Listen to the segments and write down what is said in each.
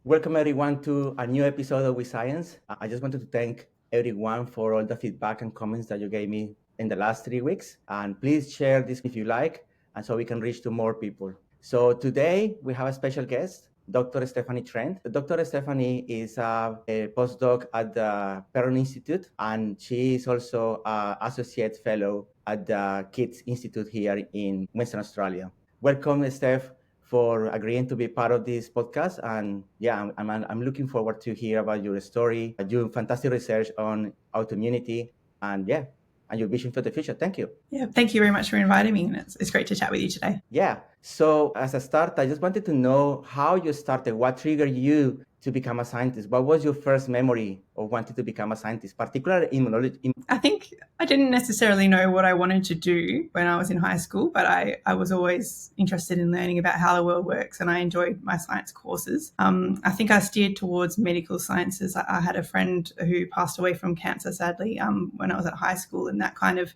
Welcome everyone to a new episode of With Science. I just wanted to thank everyone for all the feedback and comments that you gave me in the last 3 weeks. And please share this if you like, and so we can reach to more people. So today we have a special guest, Dr. Stephanie Trent. Dr. Stephanie is a postdoc at the Parenthood Institute, and she is also an associate fellow at the Kids Institute here in Western Australia. Welcome, Steph, for agreeing to be part of this podcast. And yeah, I'm looking forward to hear about your story, your fantastic research on autoimmunity, and your vision for the future. Thank you. Yeah, thank you very much for inviting me. And it's great to chat with you today. Yeah. So as a start, I just wanted to know how you started, what triggered you to become a scientist? What was your first memory of wanting to become a scientist, particularly immunology? I think I didn't necessarily know what I wanted to do when I was in high school, but I was always interested in learning about how the world works, and I enjoyed my science courses. I think I steered towards medical sciences. I had a friend who passed away from cancer, sadly, when I was at high school, and that kind of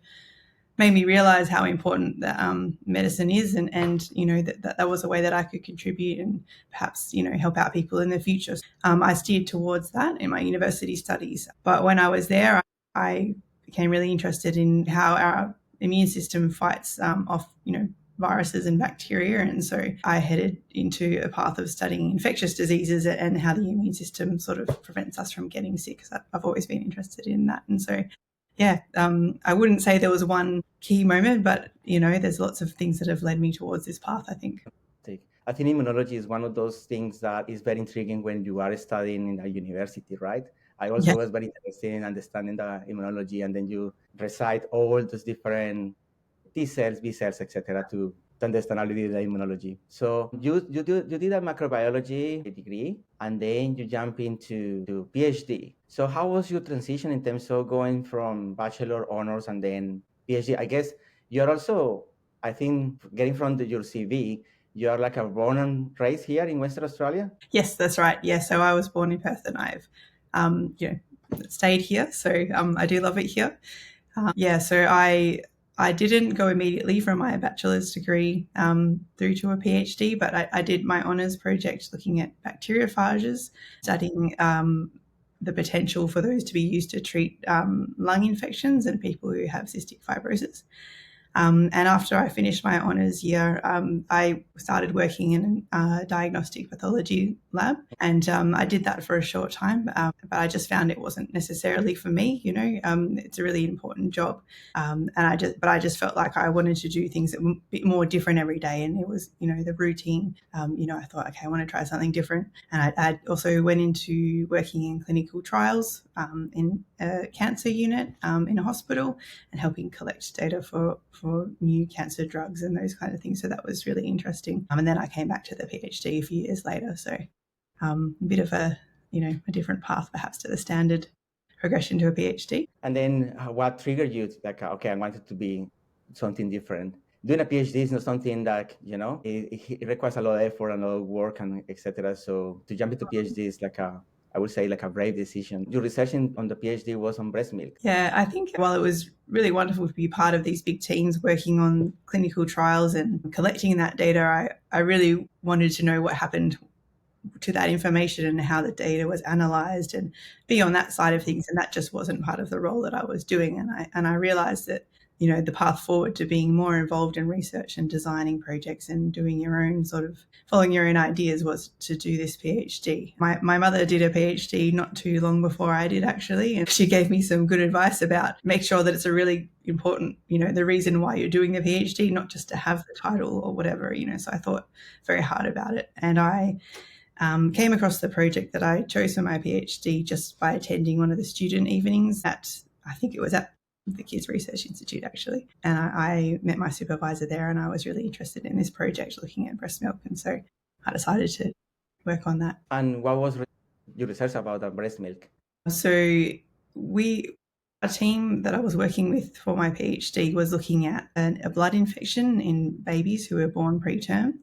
made me realize how important that medicine is, and you know that was a way that I could contribute and perhaps help out people in the future. I steered towards that in my university studies, but when I was there, I became really interested in how our immune system fights off viruses and bacteria, and so I headed into a path of studying infectious diseases and how the immune system sort of prevents us from getting sick, because I've always been interested in that. And so I wouldn't say there was one key moment, but, there's lots of things that have led me towards this path, I think. I think immunology is one of those things that is very intriguing when you are studying in a university, right? I also was very interested in understanding the immunology, and then you recite all those different T cells, B cells, etc., to understand a little bit the immunology. So you did a microbiology degree, and then you jump into PhD. So how was your transition in terms of going from bachelor honors and then PhD? I guess you're also, I think, getting from your CV, you're like a born and raised here in Western Australia? Yes, that's right. Yeah, so I was born in Perth, and I've stayed here. So I do love it here. So I didn't go immediately from my bachelor's degree through to a PhD, but I did my honours project looking at bacteriophages, studying the potential for those to be used to treat lung infections in people who have cystic fibrosis. And after I finished my honours year, I started working in a diagnostic pathology lab, and I did that for a short time, but I just found it wasn't necessarily for me. It's a really important job, and I just felt like I wanted to do things that were a bit more different every day, and it was the routine. I thought, okay, I want to try something different, and I also went into working in clinical trials in a cancer unit in a hospital, and helping collect data for new cancer drugs and those kind of things. So that was really interesting. And then I came back to the PhD a few years later. So a bit of a different path perhaps to the standard progression to a PhD. And then what triggered you like, okay, I wanted to be something different? Doing a PhD is not something that, it requires a lot of effort and a lot of work and etc. So to jump into PhD is I would say like a brave decision. Your research on the PhD was on breast milk. Yeah, I think while it was really wonderful to be part of these big teams working on clinical trials and collecting that data, I really wanted to know what happened to that information and how the data was analysed and be on that side of things. And that just wasn't part of the role that I was doing. And I realised that the path forward to being more involved in research and designing projects and doing your own sort of following your own ideas was to do this PhD. My mother did a PhD not too long before I did, actually, and she gave me some good advice about make sure that it's a really important, the reason why you're doing the PhD, not just to have the title or whatever, so I thought very hard about it. And I came across the project that I chose for my PhD just by attending one of the student evenings I think it was at the Kids Research Institute, actually. And I met my supervisor there, and I was really interested in this project looking at breast milk. And so I decided to work on that. And what was your research about the breast milk? So a team that I was working with for my PhD was looking at a blood infection in babies who were born preterm,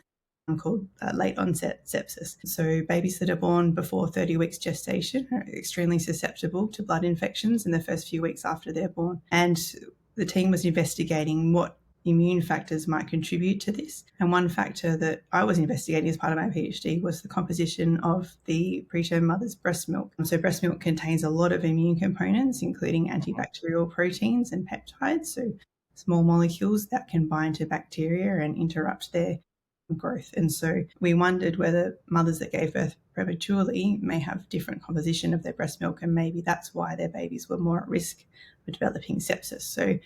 called late onset sepsis. So babies that are born before 30 weeks gestation are extremely susceptible to blood infections in the first few weeks after they're born. And the team was investigating what immune factors might contribute to this. And one factor that I was investigating as part of my PhD was the composition of the preterm mother's breast milk. So breast milk contains a lot of immune components, including antibacterial proteins and peptides, so small molecules that can bind to bacteria and interrupt their growth. And so we wondered whether mothers that gave birth prematurely may have different composition of their breast milk, and maybe that's why their babies were more at risk for developing sepsis. So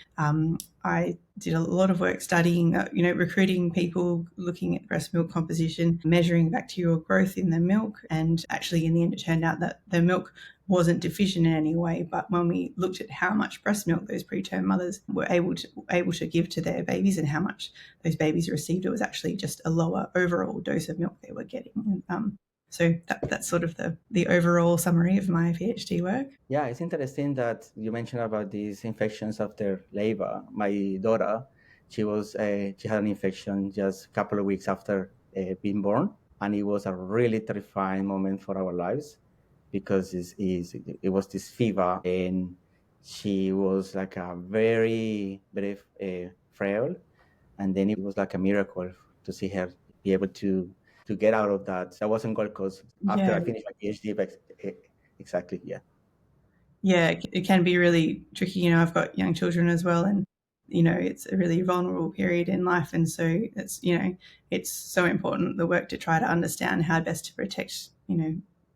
I did a lot of work studying, recruiting people, looking at breast milk composition, measuring bacterial growth in the milk, and actually in the end it turned out that the milk wasn't deficient in any way, but when we looked at how much breast milk those preterm mothers were able to give to their babies and how much those babies received, it was actually just a lower overall dose of milk they were getting. So that's sort of the overall summary of my PhD work. Yeah, it's interesting that you mentioned about these infections after labor. My daughter, she had an infection just a couple of weeks after being born, and it was a really terrifying moment for our lives because it was this fever, and she was like a very, very frail, and then it was like a miracle to see her be able to get out of that. That wasn't Gold Coast after I finished my PhD, but exactly, yeah. Yeah, it can be really tricky. I've got young children as well, and it's a really vulnerable period in life, and so it's so important, the work to try to understand how best to protect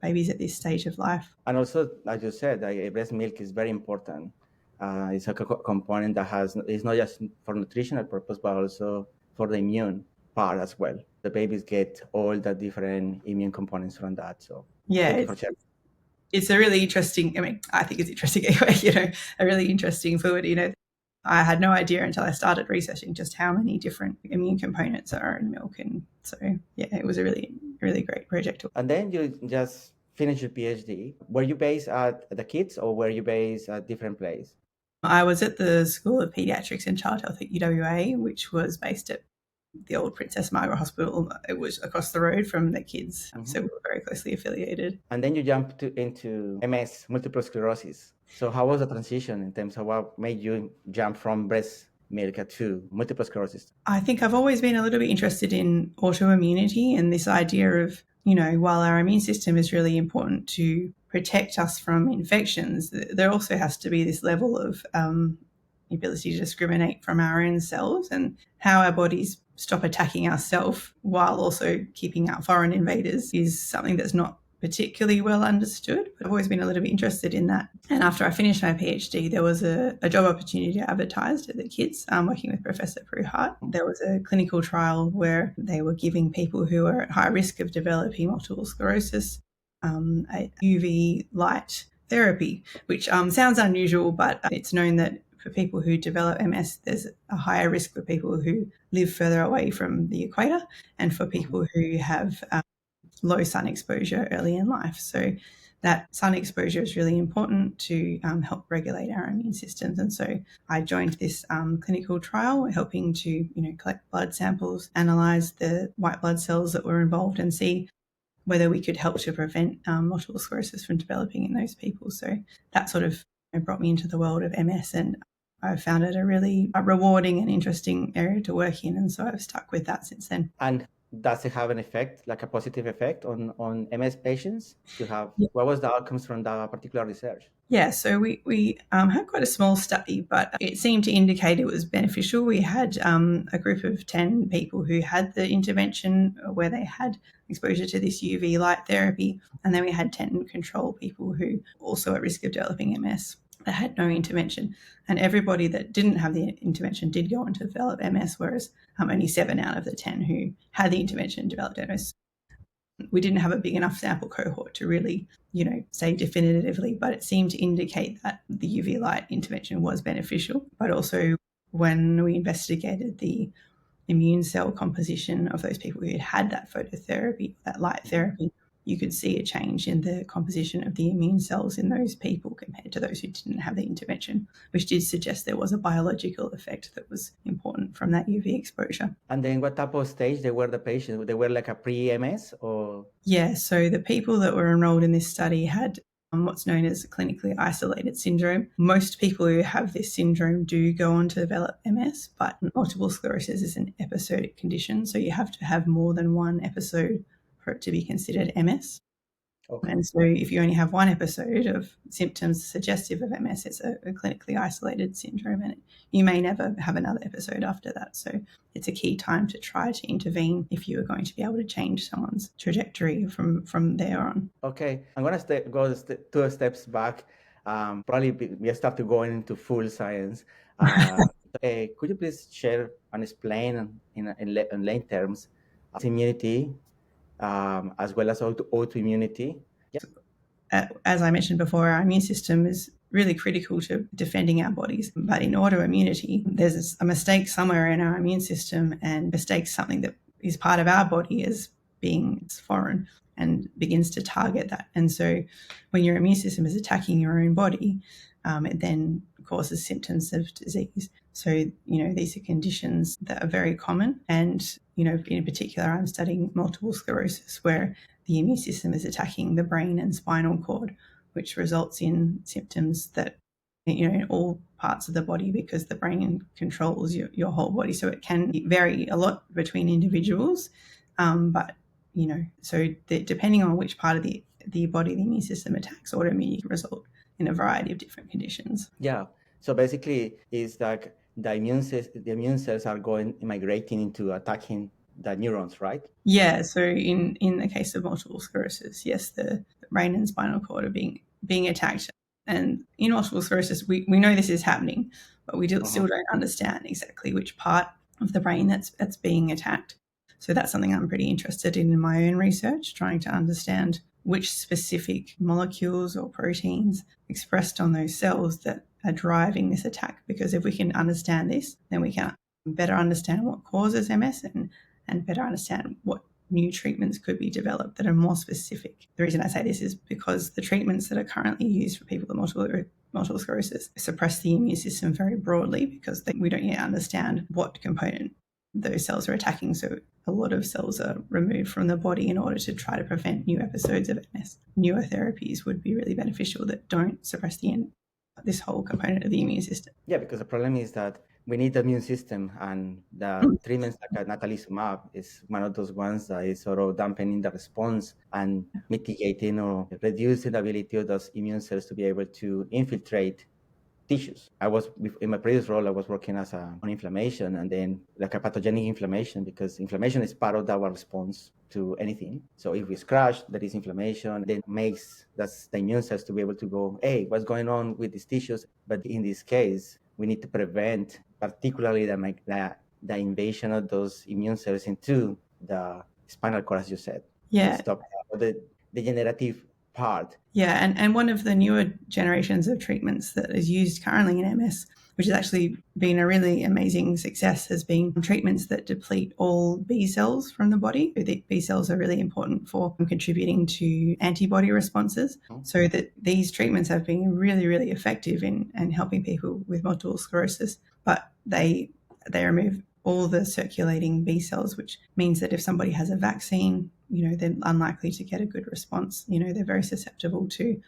babies at this stage of life. And also, as you said, breast milk is very important. It's a component that it's not just for nutritional purpose, but also for the immune part as well. The babies get all the different immune components from that. So yeah, thank you for sharing. It's a really interesting, I think it's interesting anyway, a really interesting fluid. I had no idea until I started researching just how many different immune components are in milk. And so, yeah, it was a really, really great project. And then you just finished your PhD. Were you based at the kids or were you based at different place? I was at the School of Pediatrics and Child Health at UWA, which was based at the old Princess Margaret Hospital. It was across the road from the kids, so we were very closely affiliated. And then you jumped into MS, multiple sclerosis. So how was the transition in terms of what made you jump from breast milk to multiple sclerosis? I think I've always been a little bit interested in autoimmunity and this idea of, while our immune system is really important to protect us from infections, there also has to be this level of ability to discriminate from our own cells, and how our bodies stop attacking ourselves while also keeping out foreign invaders is something that's not particularly well understood, but I've always been a little bit interested in that. And after I finished my PhD, there was a job opportunity advertised at the kids, working with Professor Pruhart. There was a clinical trial where they were giving people who are at high risk of developing multiple sclerosis a UV light therapy, which sounds unusual, but it's known that for people who develop MS, there's a higher risk for people who live further away from the equator and for people who have low sun exposure early in life. So that sun exposure is really important to help regulate our immune systems. And so I joined this clinical trial, helping to collect blood samples, analyse the white blood cells that were involved, and see whether we could help to prevent multiple sclerosis from developing in those people. So that sort of brought me into the world of MS, and I found it a really rewarding and interesting area to work in, and so I've stuck with that since then. And does it have an effect, like a positive effect on MS patients? What was the outcomes from that particular research? Yeah, so we had quite a small study, but it seemed to indicate it was beneficial. We had a group of 10 people who had the intervention where they had exposure to this UV light therapy, and then we had 10 control people who also at risk of developing MS that had no intervention. And everybody that didn't have the intervention did go on to develop MS, whereas only 7 out of the 10 who had the intervention developed MS. We didn't have a big enough sample cohort to really, say definitively, but it seemed to indicate that the UV light intervention was beneficial. But also when we investigated the immune cell composition of those people who had that phototherapy, that light therapy, you could see a change in the composition of the immune cells in those people compared to those who didn't have the intervention, which did suggest there was a biological effect that was important from that UV exposure. And then what type of stage they were the patients? They were like a pre-MS or? Yeah, so the people that were enrolled in this study had what's known as a clinically isolated syndrome. Most people who have this syndrome do go on to develop MS, but multiple sclerosis is an episodic condition, so you have to have more than one episode for it to be considered MS. Okay. And so if you only have one episode of symptoms suggestive of MS, it's a clinically isolated syndrome, and you may never have another episode after that. So it's a key time to try to intervene if you are going to be able to change someone's trajectory from there on. Okay, I'm going to go 2 steps back. Probably we start to go into full science. Could you please share and explain in lay terms immunity as well as autoimmunity? As I mentioned before, our immune system is really critical to defending our bodies. But in autoimmunity, there's a mistake somewhere in our immune system, and mistakes something that is part of our body as being foreign and begins to target that. And so when your immune system is attacking your own body, it then causes symptoms of disease. So, these are conditions that are very common. And, in particular, I'm studying multiple sclerosis, where the immune system is attacking the brain and spinal cord, which results in symptoms that, in all parts of the body, because the brain controls your whole body. So it can vary a lot between individuals. But, depending on which part of the body the immune system attacks, autoimmunity can result in a variety of different conditions. Yeah. So basically, it's like the immune cells are migrating into attacking the neurons, right? Yeah. So in the case of multiple sclerosis, yes, the brain and spinal cord are being attacked. And in multiple sclerosis, we know this is happening, but we still don't understand exactly which part of the brain that's being attacked. So that's something I'm pretty interested in my own research, trying to understand which specific molecules or proteins expressed on those cells that are driving this attack. Because if we can understand this, then we can better understand what causes MS and better understand what new treatments could be developed that are more specific. The reason I say this is because the treatments that are currently used for people with multiple sclerosis suppress the immune system very broadly, because we don't yet understand what component those cells are attacking. So a lot of cells are removed from the body in order to try to prevent new episodes of MS. Newer therapies would be really beneficial that don't suppress this whole component of the immune system. Yeah, because the problem is that we need the immune system, and the treatments like natalizumab is one of those ones that is sort of dampening the response and mitigating or reducing the ability of those immune cells to be able to infiltrate tissues. In my previous role, I was working on inflammation, and then like a pathogenic inflammation, because inflammation is part of our response to anything. So if we scratch, there is inflammation, then makes the immune cells to be able to go, hey, what's going on with these tissues? But in this case, we need to prevent particularly the invasion of those immune cells into the spinal cord, as you said. Yeah. To stop the degenerative part. Yeah, and one of the newer generations of treatments that is used currently in MS, which has actually been a really amazing success, has been treatments that deplete all B cells from the body. The B cells are really important for contributing to antibody responses. So that these treatments have been really, really effective in helping people with multiple sclerosis, but they remove all the circulating B cells, which means that if somebody has a vaccine, they're unlikely to get a good response. They're very susceptible to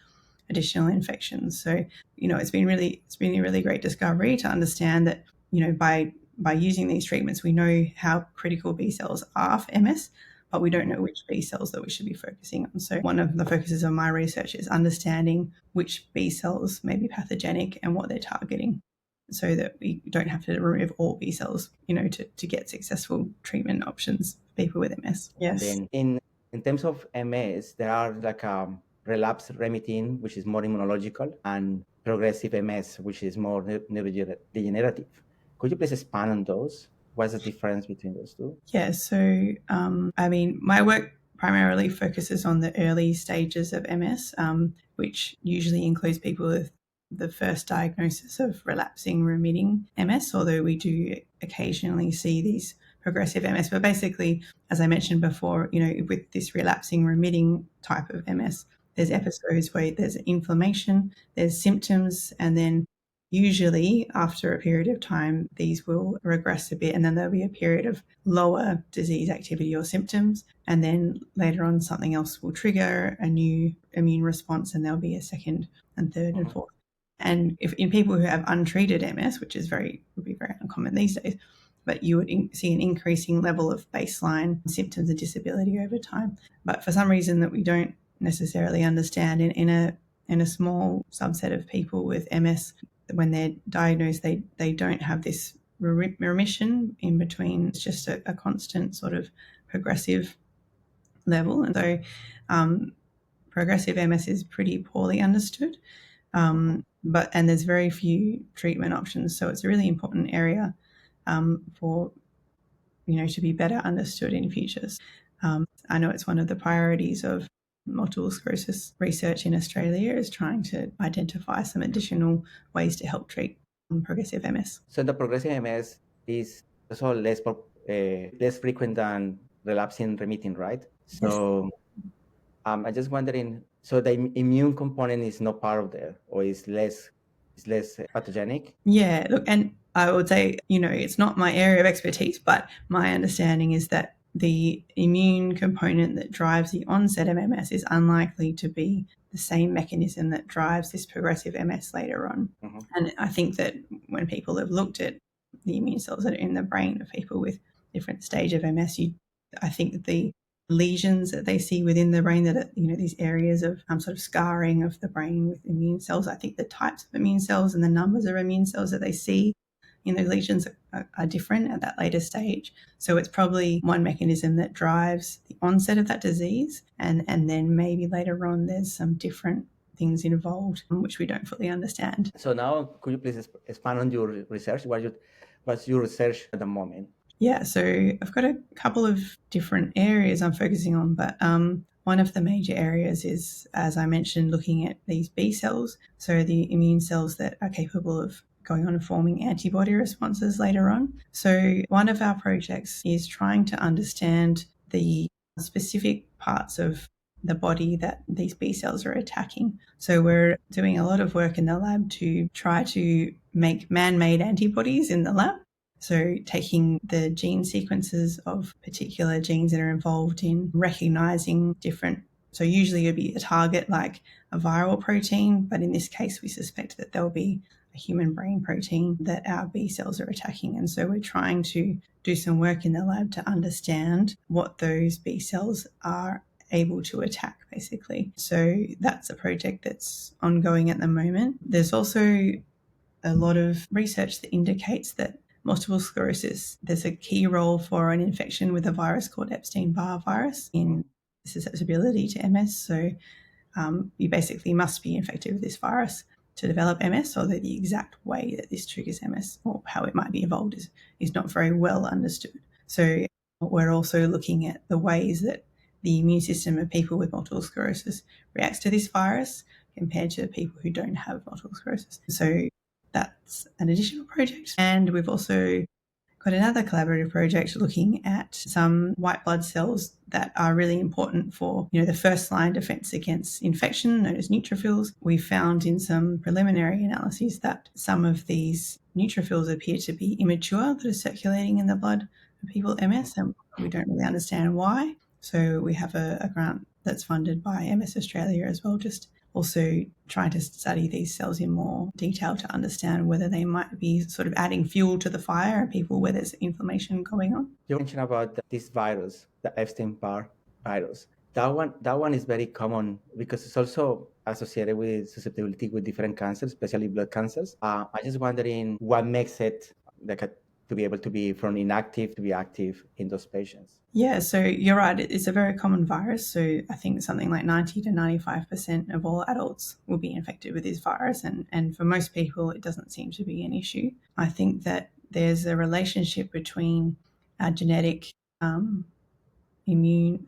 additional infections. So, it's been a really great discovery to understand that, by using these treatments, we know how critical B cells are for MS, but we don't know which B cells that we should be focusing on. So one of the focuses of my research is understanding which B cells may be pathogenic and what they're targeting, so that we don't have to remove all B cells, to get successful treatment options for people with MS. Yes. And then in terms of MS, there are like relapsing, remitting, which is more immunological, and progressive MS, which is more neurodegenerative. Could you please expand on those? What's the difference between those two? Yeah, so my work primarily focuses on the early stages of MS, which usually includes people with the first diagnosis of relapsing remitting MS, although we do occasionally see these progressive MS. But basically, as I mentioned before, with this relapsing remitting type of MS, there's episodes where there's inflammation, there's symptoms, and then usually after a period of time, these will regress a bit, and then there'll be a period of lower disease activity or symptoms. And then later on, something else will trigger a new immune response, and there'll be a second and third and fourth. And if in people who have untreated MS, which is would be very uncommon these days, but you would see an increasing level of baseline symptoms and disability over time. But for some reason that we don't necessarily understand, in a small subset of people with MS, when they're diagnosed, they don't have this remission in between. It's just a constant sort of progressive level. And so progressive MS is pretty poorly understood. And there's very few treatment options. So it's a really important area for, to be better understood in futures. I know it's one of the priorities of multiple sclerosis research in Australia, is trying to identify some additional ways to help treat progressive MS. So the progressive MS is also less frequent than relapsing remitting, right? So I'm just wondering, so the immune component is not part of there, or is less pathogenic? Yeah, look, and I would say, it's not my area of expertise, but my understanding is that the immune component that drives the onset of MS is unlikely to be the same mechanism that drives this progressive MS later on. And I think that when people have looked at the immune cells that are in the brain of people with different stage of MS, I think that the lesions that they see within the brain, that are, these areas of sort of scarring of the brain with immune cells, I think the types of immune cells and the numbers of immune cells that they see in those lesions are different at that later stage. So it's probably one mechanism that drives the onset of that disease, and then maybe later on there's some different things involved which we don't fully understand. So now, could you please expand on your research? What's your research at the moment? Yeah, so I've got a couple of different areas I'm focusing on, but one of the major areas is, as I mentioned, looking at these B cells, so the immune cells that are capable of going on and forming antibody responses later on. So one of our projects is trying to understand the specific parts of the body that these B cells are attacking. So we're doing a lot of work in the lab to try to make man-made antibodies in the lab. So taking the gene sequences of particular genes that are involved in recognizing different, so usually it would be a target like a viral protein, but in this case we suspect that there'll be a human brain protein that our B cells are attacking. And so we're trying to do some work in the lab to understand what those B cells are able to attack, basically. So that's a project that's ongoing at the moment. There's also a lot of research that indicates that multiple sclerosis, there's a key role for an infection with a virus called Epstein-Barr virus in susceptibility to MS. So you basically must be infected with this virus to develop MS, or that the exact way that this triggers MS or how it might be involved is not very well understood. So we're also looking at the ways that the immune system of people with multiple sclerosis reacts to this virus compared to people who don't have multiple sclerosis. So that's an additional project. And we've also got another collaborative project looking at some white blood cells that are really important for, the first line defense against infection, known as neutrophils. We found in some preliminary analyses that some of these neutrophils appear to be immature, that are circulating in the blood of people with MS, and we don't really understand why. So we have a grant that's funded by MS Australia as well, just also trying to study these cells in more detail to understand whether they might be sort of adding fuel to the fire in people where there's inflammation going on. You mentioned about this virus, the Epstein-Barr virus. That one is very common because it's also associated with susceptibility with different cancers, especially blood cancers. I'm just wondering what makes it to be able to be from inactive to be active in those patients. Yeah, so you're right. It's a very common virus. So I think something like 90 to 95% of all adults will be infected with this virus. And for most people, it doesn't seem to be an issue. I think that there's a relationship between our genetic immune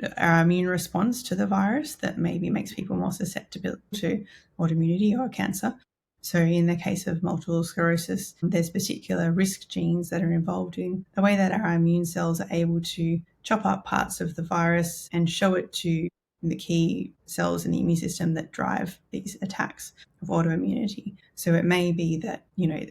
response to the virus that maybe makes people more susceptible to autoimmunity or cancer. So in the case of multiple sclerosis, there's particular risk genes that are involved in the way that our immune cells are able to chop up parts of the virus and show it to the key cells in the immune system that drive these attacks of autoimmunity. So it may be that,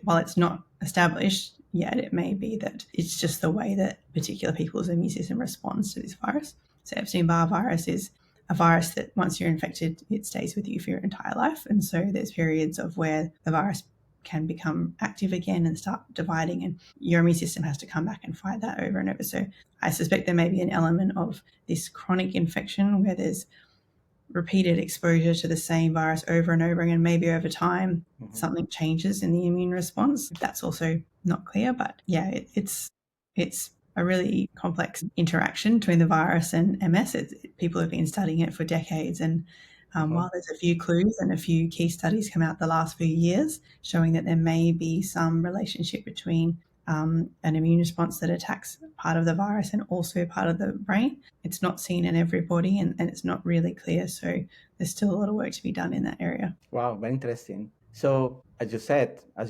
while it's not established yet, it may be that it's just the way that particular people's immune system responds to this virus. So Epstein-Barr virus is a virus that once you're infected, it stays with you for your entire life. And so there's periods of where the virus can become active again and start dividing, and your immune system has to come back and fight that over and over. So I suspect there may be an element of this chronic infection where there's repeated exposure to the same virus over and over again. Maybe over time, something changes in the immune response. That's also not clear, but yeah, it's a really complex interaction between the virus and MS. People have been studying it for decades, and while there's a few clues and a few key studies come out the last few years showing that there may be some relationship between an immune response that attacks part of the virus and also part of the brain, it's not seen in everybody, and it's not really clear. So there's still a lot of work to be done in that area. Wow, very interesting. So, as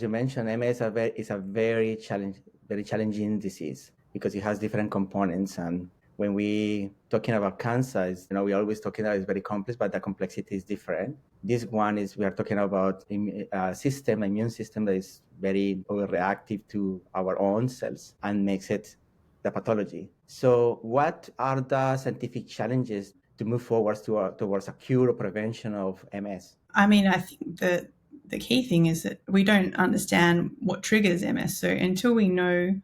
you mentioned, MS is a very challenging disease because it has different components. And when we talking about cancer, we always talking about it's very complex, but the complexity is different. This one we are talking about immune system that is very overreactive to our own cells and makes it the pathology. So, what are the scientific challenges to move forward towards a cure or prevention of MS? I mean, I think that the key thing is that we don't understand what triggers MS. So until we know,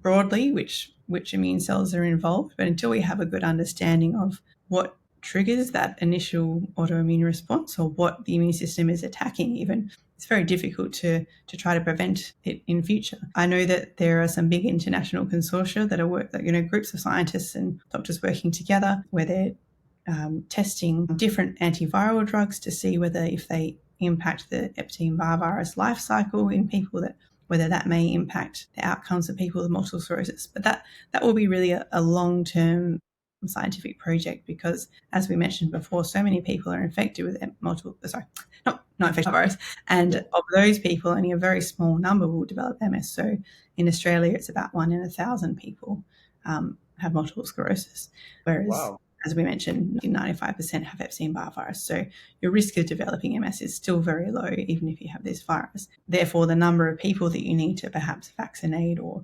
broadly which immune cells are involved, but until we have a good understanding of what triggers that initial autoimmune response or what the immune system is attacking even, it's very difficult to try to prevent it in future. I know that there are some big international consortia that are groups of scientists and doctors working together where they're testing different antiviral drugs to see if they impact the Epstein-Barr virus life cycle in people, whether that may impact the outcomes of people with multiple sclerosis. But that will be really a long-term scientific project because, as we mentioned before, so many people are infected with not infected virus, and of those people, only a very small number will develop MS. So in Australia, it's about 1 in 1,000 people have multiple sclerosis, whereas as we mentioned, 95% have Epstein-Barr virus. So your risk of developing MS is still very low, even if you have this virus. Therefore, the number of people that you need to perhaps vaccinate or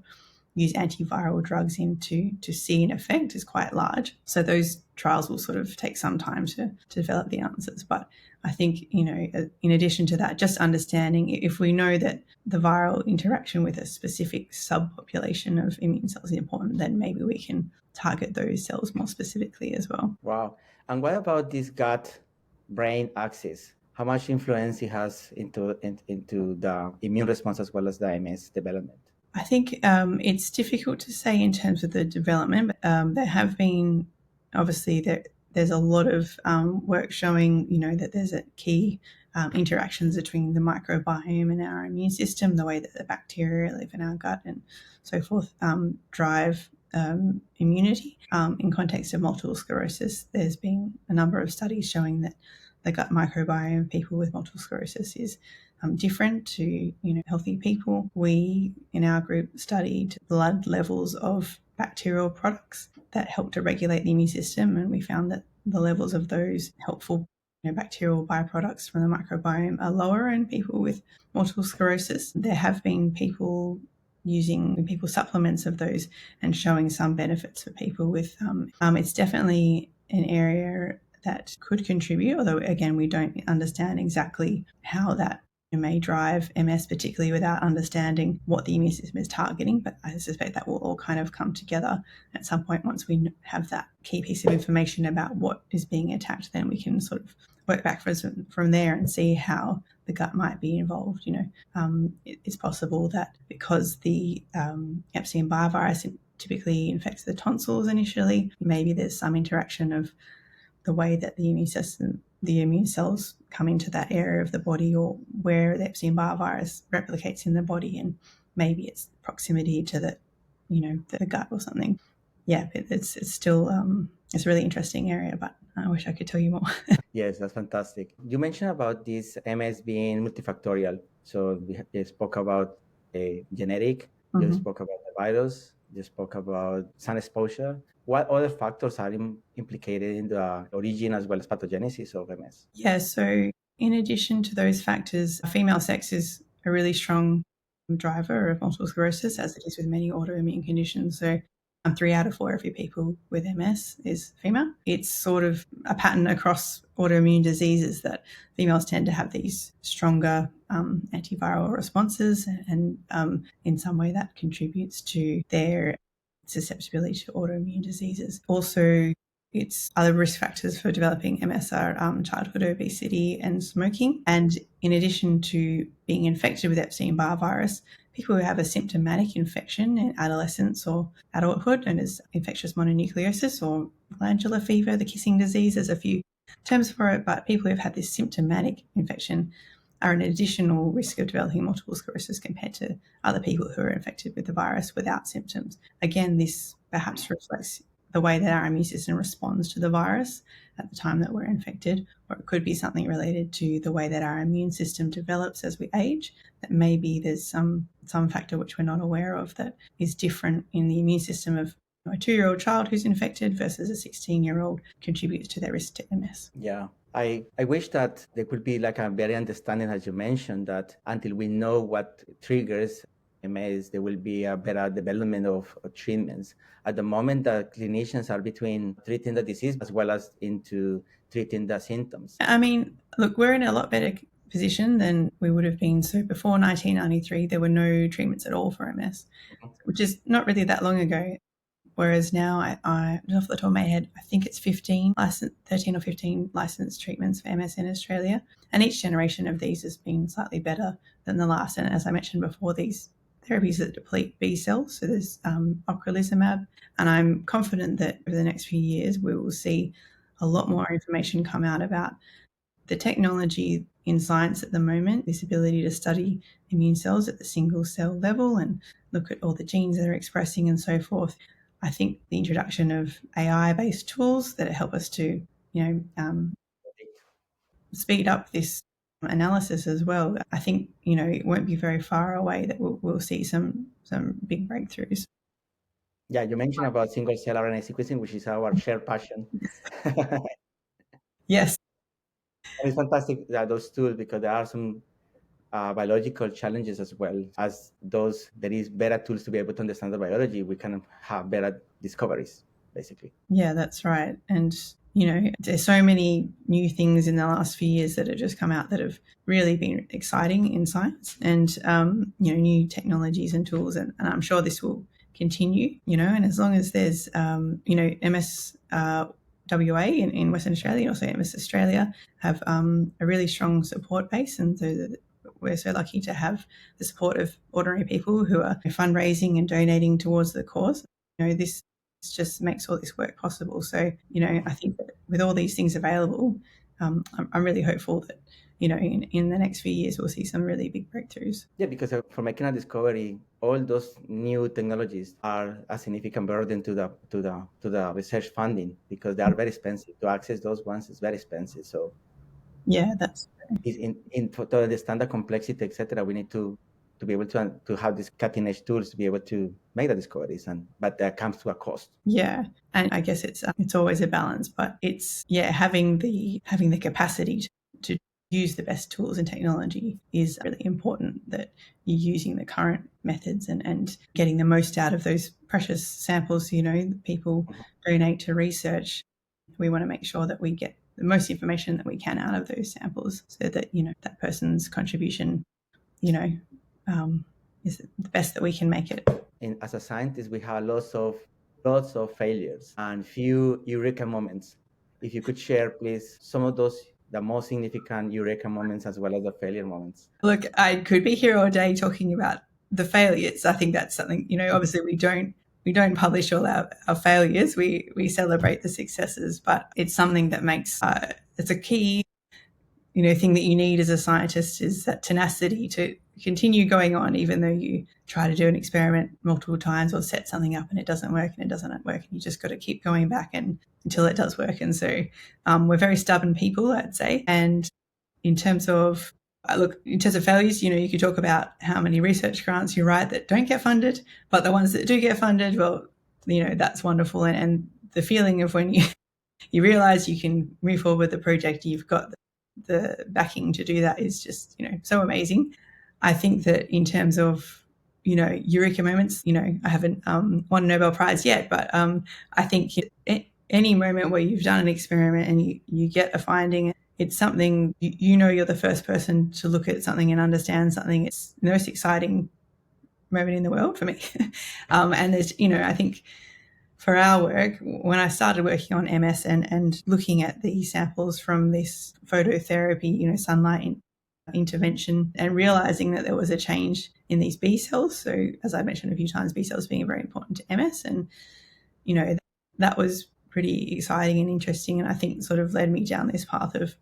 use antiviral drugs to see an effect is quite large. So those trials will sort of take some time to develop the answers. But I think, in addition to that, just understanding if we know that the viral interaction with a specific subpopulation of immune cells is important, then maybe we can target those cells more specifically as well. Wow. And what about this gut-brain axis? How much influence it has into the immune response as well as the MS development? I think it's difficult to say in terms of the development. But, there have been, obviously, there's a lot of work showing, that there's a key interactions between the microbiome and our immune system, the way that the bacteria live in our gut and so forth, drive immunity. In context of multiple sclerosis, there's been a number of studies showing that the gut microbiome of people with multiple sclerosis is different to healthy people. We in our group studied blood levels of bacterial products that help to regulate the immune system, and we found that the levels of those helpful bacterial byproducts from the microbiome are lower in people with multiple sclerosis. There have been people using supplements of those and showing some benefits for people with it's definitely an area that could contribute, although again we don't understand exactly how that may drive MS, particularly without understanding what the immune system is targeting. But I suspect that will all kind of come together at some point once we have that key piece of information about what is being attacked. Then we can sort of work back from there and see how the gut might be involved. It's possible that because the Epstein-Barr virus typically infects the tonsils initially, maybe there's some interaction of the way that the immune cells come into that area of the body, or where the Epstein-Barr virus replicates in the body, and maybe it's proximity to the gut or something. Yeah, it's still it's a really interesting area, but I wish I could tell you more. Yes, that's fantastic. You mentioned about this MS being multifactorial. So we spoke about a genetic, you spoke about the virus, you spoke about sun exposure. what other factors are implicated in the origin as well as pathogenesis of MS? Yeah, so in addition to those factors, female sex is a really strong driver of multiple sclerosis, as it is with many autoimmune conditions. So 3 out of 4 of your people with MS is female. It's sort of a pattern across autoimmune diseases that females tend to have these stronger antiviral responses, and in some way that contributes to their susceptibility to autoimmune diseases. Also, it's other risk factors for developing MS are childhood obesity and smoking. And in addition to being infected with Epstein-Barr virus, people who have a symptomatic infection in adolescence or adulthood, known as infectious mononucleosis or glandular fever, the kissing disease, there's a few terms for it, but people who have had this symptomatic infection are an additional risk of developing multiple sclerosis compared to other people who are infected with the virus without symptoms. Again, this perhaps reflects the way that our immune system responds to the virus at the time that we're infected, or it could be something related to the way that our immune system develops as we age, that maybe there's some factor which we're not aware of that is different in the immune system of a 2-year-old child who's infected versus a 16-year-old contributes to their risk to MS. Yeah. I wish that there could be like a better understanding, as you mentioned, that until we know what triggers MS, there will be a better development of treatments. At the moment, the clinicians are between treating the disease as well as into treating the symptoms. I mean, look, we're in a lot better position than we would have been. So before 1993, there were no treatments at all for MS, which is not really that long ago. Whereas now, I off the top of my head, I think it's 13 or 15 licensed treatments for MS in Australia. And each generation of these has been slightly better than the last. And as I mentioned before, these therapies that deplete B cells, so there's ocrelizumab. And I'm confident that over the next few years, we will see a lot more information come out about the technology in science at the moment, this ability to study immune cells at the single cell level and look at all the genes that are expressing and so forth. I think the introduction of AI-based tools that help us to, speed up this analysis as well. I think, it won't be very far away that we'll see some big breakthroughs. Yeah, you mentioned about single cell RNA sequencing, which is our shared passion. Yes. And it's fantastic that those tools, because there are some biological challenges as well as those. There is better tools to be able to understand the biology. We can have better discoveries, basically. Yeah, that's right. And there's so many new things in the last few years that have just come out that have really been exciting in science, and new technologies and tools, and I'm sure this will continue. And as long as there's MS WA in Western Australia, and also MS Australia have a really strong support base, and so we're so lucky to have the support of ordinary people who are fundraising and donating towards the cause. This just makes all this work possible. So, I think that with all these things available, I'm really hopeful that, in the next few years, we'll see some really big breakthroughs. Yeah, because for making a discovery, all those new technologies are a significant burden to the research funding, because they are very expensive. To access those ones is very expensive. So yeah, that's to understand the complexity, etc. We need to be able to have these cutting edge tools to be able to make the discoveries, but that comes to a cost. Yeah, and I guess it's always a balance, but it's having the capacity to use the best tools and technology is really important, that you're using the current methods and getting the most out of those precious samples. People donate to research. We want to make sure that we get the most information that we can out of those samples, so that that person's contribution is the best that we can make it. And as a scientist, we have lots of failures and few eureka moments. If you could share, please, some of those, the most significant eureka moments as well as the failure moments. Look, I could be here all day talking about the failures. I think that's something, obviously we don't publish all our failures. We celebrate the successes, but it's something that makes it's a key thing that you need as a scientist, is that tenacity to continue going on, even though you try to do an experiment multiple times or set something up and it doesn't work, and you just got to keep going back until it does work. And so we're very stubborn people, I'd say. And in terms of failures, you could talk about how many research grants you write that don't get funded, but the ones that do get funded, well, that's wonderful. And the feeling of when you realize you can move forward with the project, you've got the backing to do that, is just, so amazing. I think that in terms of, eureka moments, I haven't won a Nobel Prize yet, but I think any moment where you've done an experiment and you get a finding, it's something, you're the first person to look at something and understand something. It's the most exciting moment in the world for me. And there's, I think for our work, when I started working on MS and looking at the samples from this phototherapy, sunlight intervention, and realizing that there was a change in these B cells. So as I mentioned a few times, B cells being very important to MS, and that was pretty exciting and interesting, and I think sort of led me down this path of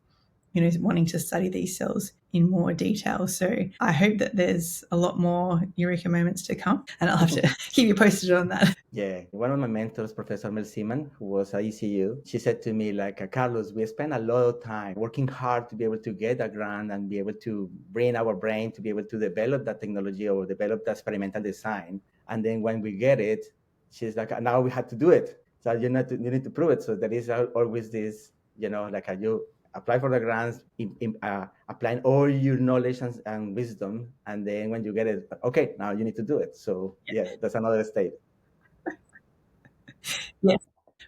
wanting to study these cells in more detail. So I hope that there's a lot more eureka moments to come, and I'll have to keep you posted on that. Yeah, one of my mentors, Professor Mel Seaman, who was at ECU, she said to me, Carlos, we spend a lot of time working hard to be able to get a grant and be able to bring our brain to be able to develop that technology or develop that experimental design. And then when we get it, she's like, now we have to do it. So you need to prove it. So there is always this, you apply for the grants, applying all your knowledge and wisdom, and then when you get it, okay, now you need to do it. So yeah, that's another stage. Yes.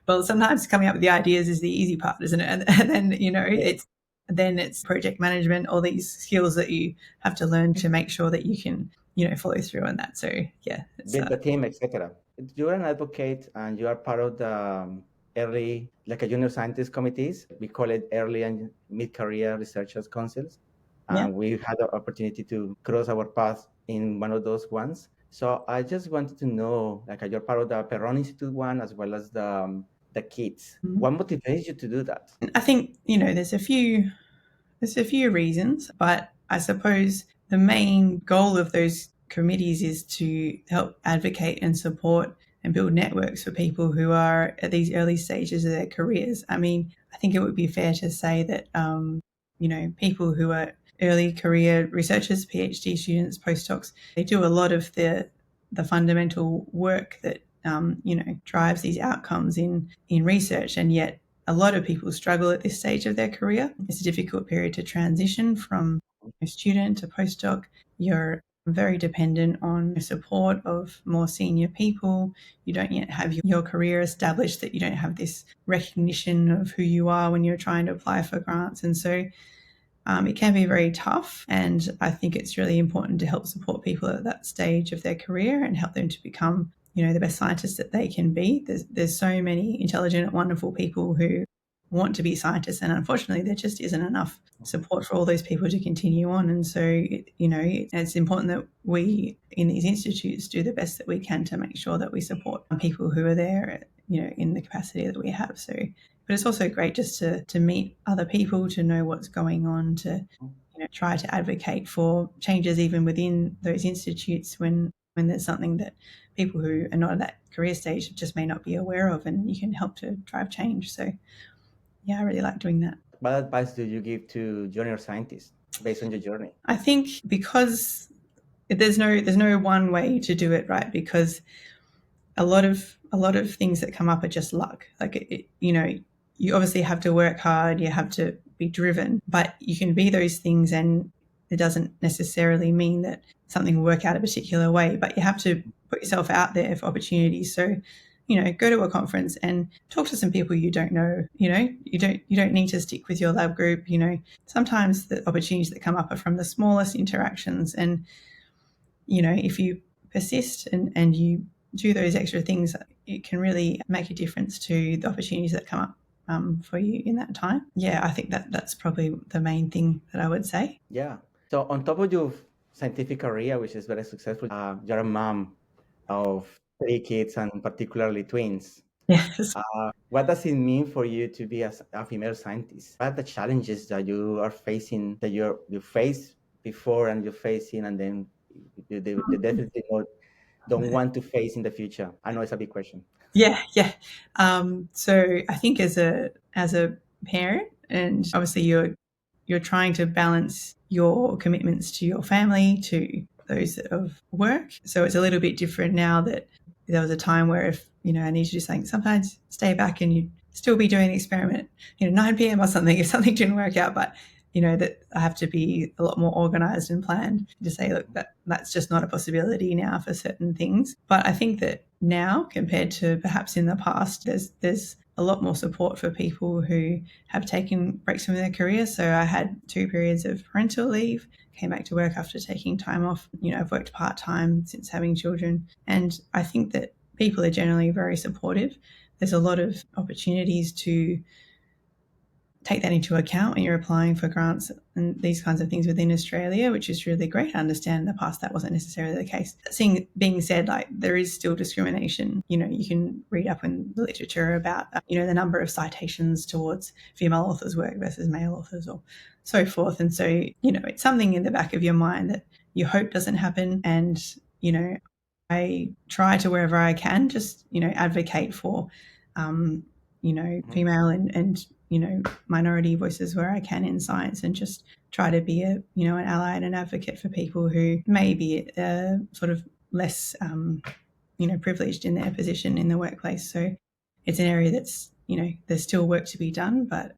Well, sometimes coming up with the ideas is the easy part, isn't it? And then it's project management, all these skills that you have to learn to make sure that you can, follow through on that. So yeah, build the team, etc. You're an advocate and you are part of the early, like a junior scientist committees. We call it early and mid-career researchers councils. And we had the opportunity to cross our path in one of those ones. So I just wanted to know, you're part of the Perron Institute one as well as the kids. Mm-hmm. What motivates you to do that? I think, there's a few reasons, but I suppose the main goal of those committees is to help advocate and support and build networks for people who are at these early stages of their careers. I mean, I think it would be fair to say that, people who are early career researchers, PhD students, postdocs, they do a lot of the fundamental work that, drives these outcomes in research. And yet a lot of people struggle at this stage of their career. It's a difficult period to transition from a student to postdoc. You're very dependent on support of more senior people. You don't yet have your career established, that you don't have this recognition of who you are when you're trying to apply for grants. And so it can be very tough. And I think it's really important to help support people at that stage of their career and help them to become, the best scientists that they can be. There's so many intelligent and wonderful people who want to be scientists, and unfortunately there just isn't enough support for all those people to continue on. And so, it's important that we in these institutes do the best that we can to make sure that we support people who are there, in the capacity that we have. So, but it's also great just to meet other people, to know what's going on, to try to advocate for changes even within those institutes when there's something that people who are not at that career stage just may not be aware of, and you can help to drive change. So yeah, I really like doing that. What advice do you give to junior scientists based on your journey? I think because there's no one way to do it, right? Because a lot of things that come up are just luck. You obviously have to work hard, you have to be driven, but you can be those things, and it doesn't necessarily mean that something will work out a particular way, but you have to put yourself out there for opportunities. So, go to a conference and talk to some people you don't know. You don't need to stick with your lab group. Sometimes the opportunities that come up are from the smallest interactions. And, if you persist and you do those extra things, it can really make a difference to the opportunities that come up for you in that time. Yeah, I think that's probably the main thing that I would say. Yeah. So on top of your scientific career, which is very successful, you're a mom of 3 kids and particularly twins. Yes. What does it mean for you to be a female scientist? What are the challenges that you are facing, that you faced before and you're facing, and then you definitely don't want to face in the future? I know it's a big question. Yeah. So I think as a parent, and obviously you're trying to balance your commitments to your family, to those of work. So it's a little bit different now that there was a time where if I need to do something. Sometimes stay back and you still be doing an experiment, 9 p.m. or something if something didn't work out, but that I have to be a lot more organized and planned to say, look, that's just not a possibility now for certain things. But I think that now, compared to perhaps in the past, there's a lot more support for people who have taken breaks from their career. So I had 2 periods of parental leave, came back to work after taking time off. I've worked part-time since having children. And I think that people are generally very supportive. There's a lot of opportunities to take that into account when you're applying for grants and these kinds of things within Australia, which is really great. I understand in the past that wasn't necessarily the case. Being said, there is still discrimination. You can read up in the literature about, the number of citations towards female authors' work versus male authors or so forth. And so, it's something in the back of your mind that you hope doesn't happen. And, I try to, wherever I can, just, advocate for, female and minority voices where I can in science, and just try to be an ally and an advocate for people who may be sort of less, privileged in their position in the workplace. So it's an area that's, there's still work to be done, but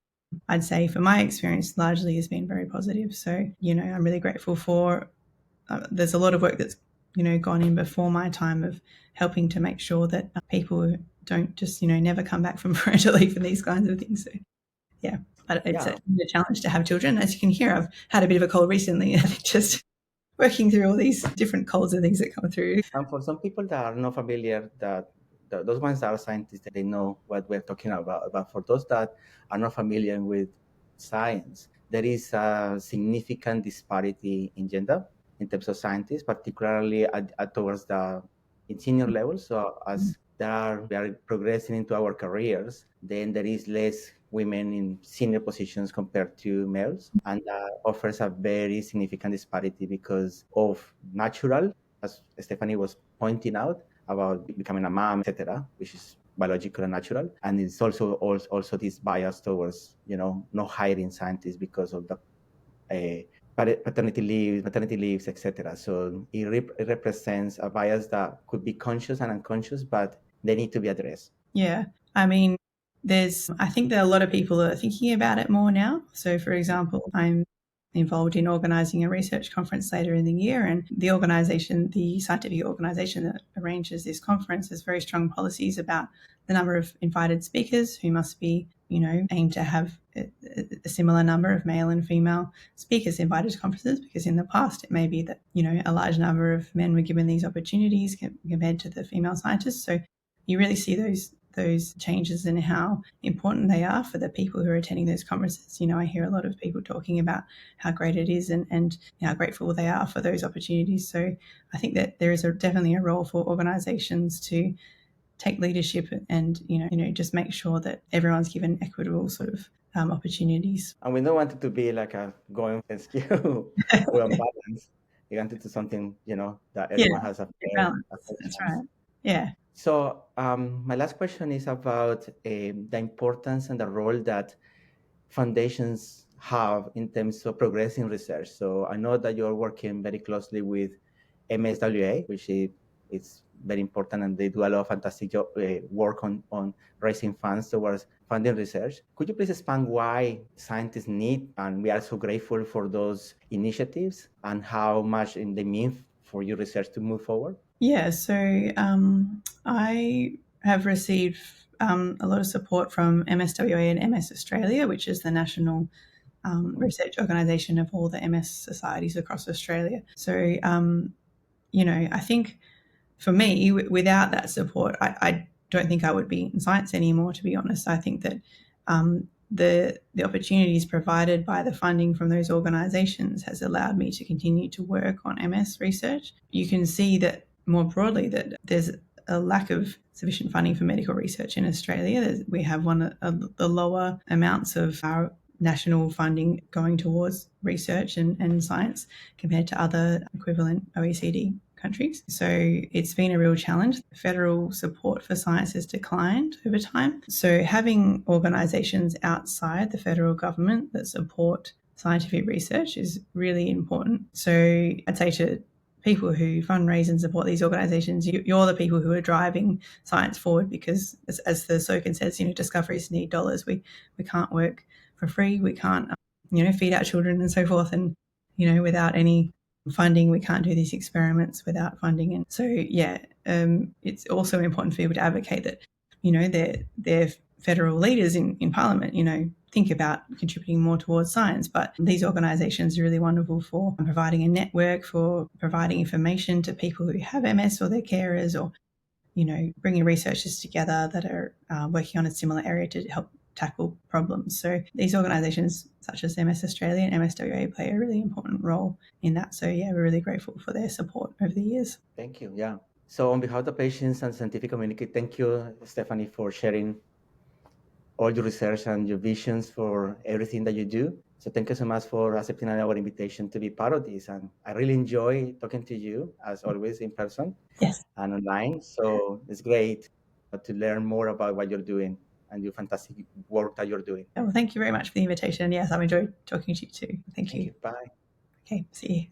I'd say for my experience largely has been very positive. So, I'm really grateful for, there's a lot of work that's, gone in before my time of helping to make sure that people don't just, never come back from parental leave and these kinds of things. So, yeah, but it's a challenge to have children. As you can hear, I've had a bit of a cold recently, just working through all these different colds and things that come through. And for some people that are not familiar, those ones that are scientists, they know what we're talking about. But for those that are not familiar with science, there is a significant disparity in gender in terms of scientists, particularly towards the senior level. So as we are progressing into our careers, then there is less women in senior positions compared to males, and that offers a very significant disparity because of natural, as Stephanie was pointing out, about becoming a mom, etc., which is biological and natural. And it's also this bias towards, not hiring scientists because of the paternity leave, maternity leaves, etc. So it represents a bias that could be conscious and unconscious, but they need to be addressed. Yeah. I mean, I think that a lot of people are thinking about it more now. So, for example, I'm involved in organising a research conference later in the year, and the scientific organisation that arranges this conference has very strong policies about the number of invited speakers who must be, aim to have a similar number of male and female speakers invited to conferences, because in the past it may be that, a large number of men were given these opportunities compared to the female scientists. So you really see those changes in how important they are for the people who are attending those conferences. I hear a lot of people talking about how great it is and how grateful they are for those opportunities. So I think that there is definitely a role for organisations to take leadership and, just make sure that everyone's given equitable sort of opportunities. And we don't want it to be like a going skew or unbalanced. We want it to something, that everyone has a fair balance. chance. That's right. Yeah. So my last question is about the importance and the role that foundations have in terms of progressing research. So I know that you're working very closely with MSWA, which is very important, and they do a lot of fantastic work on raising funds towards funding research. Could you please expand why scientists need, and we are so grateful for those initiatives, and how much they mean for your research to move forward? Yeah, so I have received a lot of support from MSWA and MS Australia, which is the national research organisation of all the MS societies across Australia. So, I think for me, without that support, I don't think I would be in science anymore, to be honest. I think that the opportunities provided by the funding from those organisations has allowed me to continue to work on MS research. You can see that more broadly that there's a lack of sufficient funding for medical research in Australia. We have one of the lower amounts of our national funding going towards research and science compared to other equivalent OECD countries. So it's been a real challenge. Federal support for science has declined over time. So having organisations outside the federal government that support scientific research is really important. So I'd say to people who fundraise and support these organizations, you're the people who are driving science forward, because as the slogan says, discoveries need dollars. We can't work for free. We can't, feed our children and so forth. And, without any funding, we can't do these experiments without funding. And so, it's also important for people to advocate that, they're federal leaders in Parliament, think about contributing more towards science. But these organisations are really wonderful for providing a network, for providing information to people who have MS or their carers, or, bringing researchers together that are working on a similar area to help tackle problems. So these organisations such as MS Australia and MSWA play a really important role in that. So we're really grateful for their support over the years. Thank you. Yeah. So on behalf of the patients and scientific community, thank you, Stephanie, for sharing all your research and your visions for everything that you do. So thank you so much for accepting our invitation to be part of this. And I really enjoy talking to you, as always, in person and online. So it's great to learn more about what you're doing and your fantastic work that you're doing. Well, thank you very much for the invitation. Yes, I've enjoyed talking to you too. Thank you. Bye. Okay, see you.